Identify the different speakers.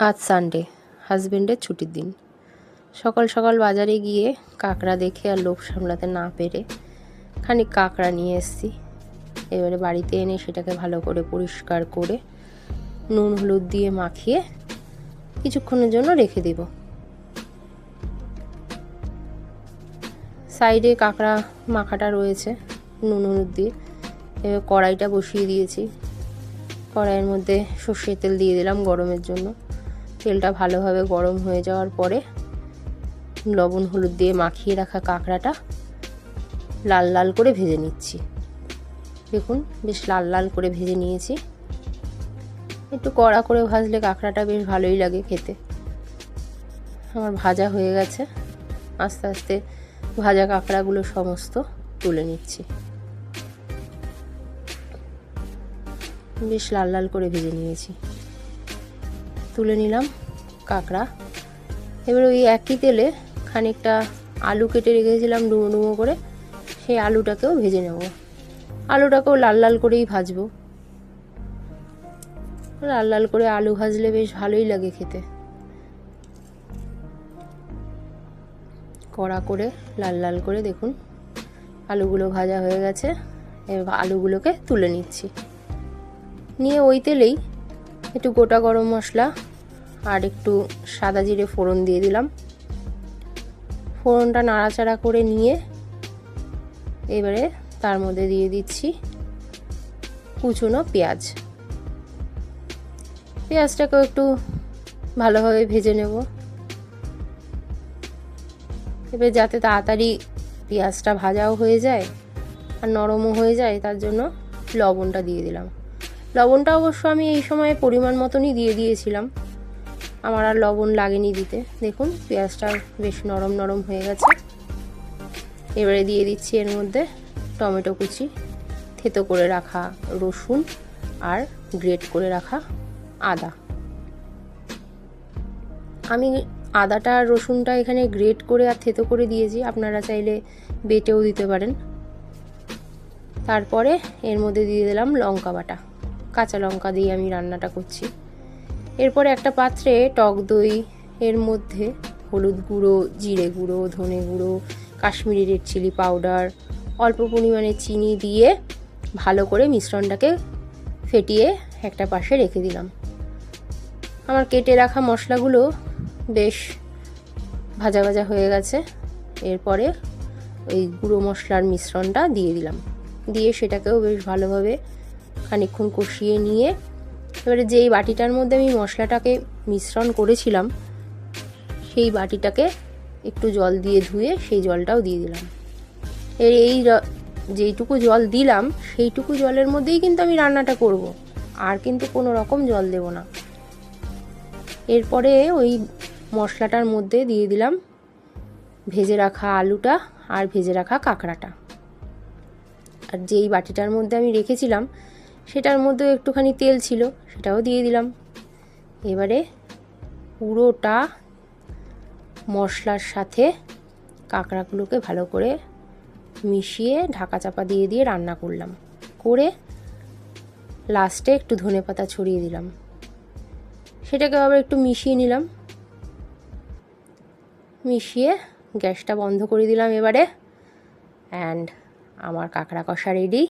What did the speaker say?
Speaker 1: আজ সানডে, হাজবেন্ডের ছুটির দিন। সকাল সকাল বাজারে গিয়ে কাঁকড়া দেখে আর লোভ সামলাতে না পেরে খানিক কাঁকড়া নিয়ে এসেছি। এবারে বাড়িতে এনে সেটাকে ভালো করে পরিষ্কার করে নুন হলুদ দিয়ে মাখিয়ে কিছুক্ষণের জন্য রেখে দেব। সাইডে কাঁকড়া মাখাটা রয়েছে নুন হলুদ দিয়ে। এবার কড়াইটা বসিয়ে দিয়েছি। কড়াইয়ের মধ্যে সর্ষের তেল দিয়ে দিলাম গরমের জন্য। তেলটা ভালোভাবে গরম হয়ে যাওয়ার পরে লবণ হলুদ দিয়ে মাখিয়ে রাখা কাঁকড়াটা লাল লাল করে ভেজে নিচ্ছি। দেখুন বেশ লাল লাল করে ভেজে নিয়েছি। একটু কড়া করে ভাজলে কাঁকড়াটা বেশ ভালোই লাগে খেতে। আমার ভাজা হয়ে গেছে। আস্তে আস্তে ভাজা কাঁকড়াগুলো সমস্ত তুলে নিচ্ছি। বেশ লাল লাল করে ভেজে নিয়েছি, তুলে নিলাম কাঁকড়া। এবার ওই একই তেলে খানিকটা আলু কেটে রেখেছিলাম ডুমো ডুমো করে, সেই আলুটাকেও ভেজে নেব। আলুটাকেও লাল লাল করেই ভাজবো। লাল লাল করে আলু ভাজলে বেশ ভালোই লাগে খেতে। কড়া করে লাল লাল করে দেখুন আলুগুলো ভাজা হয়ে গেছে। এবার আলুগুলোকে তুলে নিচ্ছি। নিয়ে ওই তেলেই একটু গোটা গরম মশলা আর একটু সাদা জিরে ফোড়ন দিয়ে দিলাম। ফোড়নটা নাড়াচাড়া করে নিয়ে এবারে তার মধ্যে দিয়ে দিচ্ছি কুচনো পেঁয়াজ। পেঁয়াজটাকেও একটু ভালোভাবে ভেজে নেব। এবার যাতে তাড়াতাড়ি পেঁয়াজটা ভাজাও হয়ে যায় আর নরমও হয়ে যায়, তার জন্য লবণটা দিয়ে দিলাম। লবণটা অবশ্য আমি এই সময় পরিমাণ মতনই দিয়ে দিয়েছিলাম, আমার আর লবণ লাগেনি দিতে। দেখুন পেঁয়াজটা বেশ নরম নরম হয়ে গেছে। এবারে দিয়ে দিচ্ছি এর মধ্যে টমেটো কুচি, থেতো করে রাখা রসুন আর গ্রেট করে রাখা আদা। আমি আদাটা আর রসুনটা এখানে গ্রেট করে আর থেতো করে দিয়েছি, আপনারা চাইলে বেটেও দিতে পারেন। তারপরে এর মধ্যে দিয়ে দিলাম লঙ্কা বাটা। কাঁচা লঙ্কা দিয়ে আমি রান্নাটা করছি। এরপরে একটা পাত্রে টক দই, এর মধ্যে হলুদ গুঁড়ো, জিরে গুঁড়ো, ধনে গুঁড়ো, কাশ্মীরি রেড চিলি পাউডার, অল্প পরিমাণে চিনি দিয়ে ভালো করে মিশ্রণটাকে ফেটিয়ে একটা পাশে রেখে দিলাম। আমার কেটে রাখা মশলাগুলো বেশ ভাজা ভাজা হয়ে গেছে। এরপরে ওই গুঁড়ো মশলার মিশ্রণটা দিয়ে দিলাম। দিয়ে সেটাকেও বেশ ভালোভাবে খানিকক্ষণ কষিয়ে নিয়ে এবারে যেই বাটিটার মধ্যে আমি মশলাটাকে মিশ্রণ করেছিলাম সেই বাটিটাকে একটু জল দিয়ে ধুয়ে সেই জলটাও দিয়ে দিলাম। এই যেইটুকু জল দিলাম সেইটুকু জলের মধ্যেই কিন্তু আমি রান্নাটা করব, আর কিন্তু কোনো রকম জল দেব না। এরপরে ওই মশলাটার মধ্যে দিয়ে দিলাম ভেজে রাখা আলুটা আর ভেজে রাখা কাঁকড়াটা। আর যেই বাটিটার মধ্যে আমি রেখেছিলাম সেটার মধ্যেও একটুখানি তেল ছিল, সেটাও দিয়ে দিলাম। এবারে পুরোটা মশলার সাথে কাঁকড়াগুলোকে ভালো করে মিশিয়ে ঢাকা চাপা দিয়ে দিয়ে রান্না করলাম। করে লাস্টে একটু ধনেপাতা ছড়িয়ে দিলাম। সেটাকে আবার একটু মিশিয়ে নিলাম। মিশিয়ে গ্যাসটা বন্ধ করে দিলাম এবারে। অ্যান্ড আমার কাঁকড়া কষা রেডি।